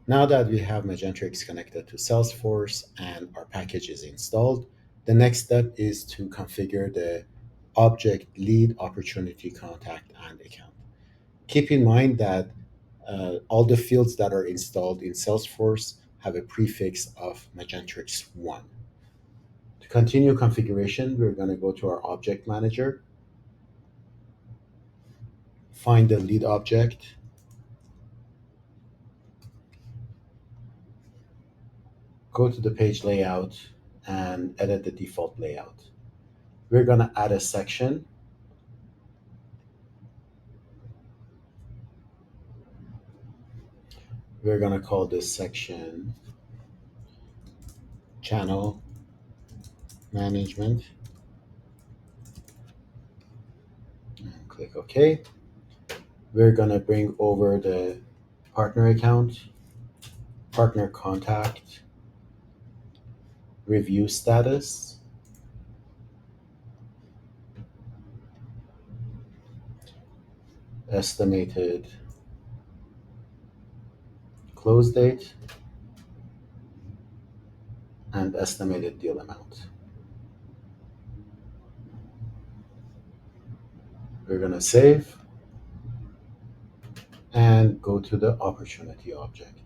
Now that we have Magentrix connected to Salesforce and our package is installed, the next step is to configure the object lead opportunity contact and account. Keep in mind that all the fields that are installed in Salesforce have a prefix of Magentrix 1. To continue configuration, we're going to go to our object manager, find the lead object, go to the page layout, and edit the default layout. We're going to add a section. We're going to call this section Channel Management. And click OK. We're going to bring over the partner account, partner contact, review status, estimated close date, and estimated deal amount. We're going to save and go to the opportunity object.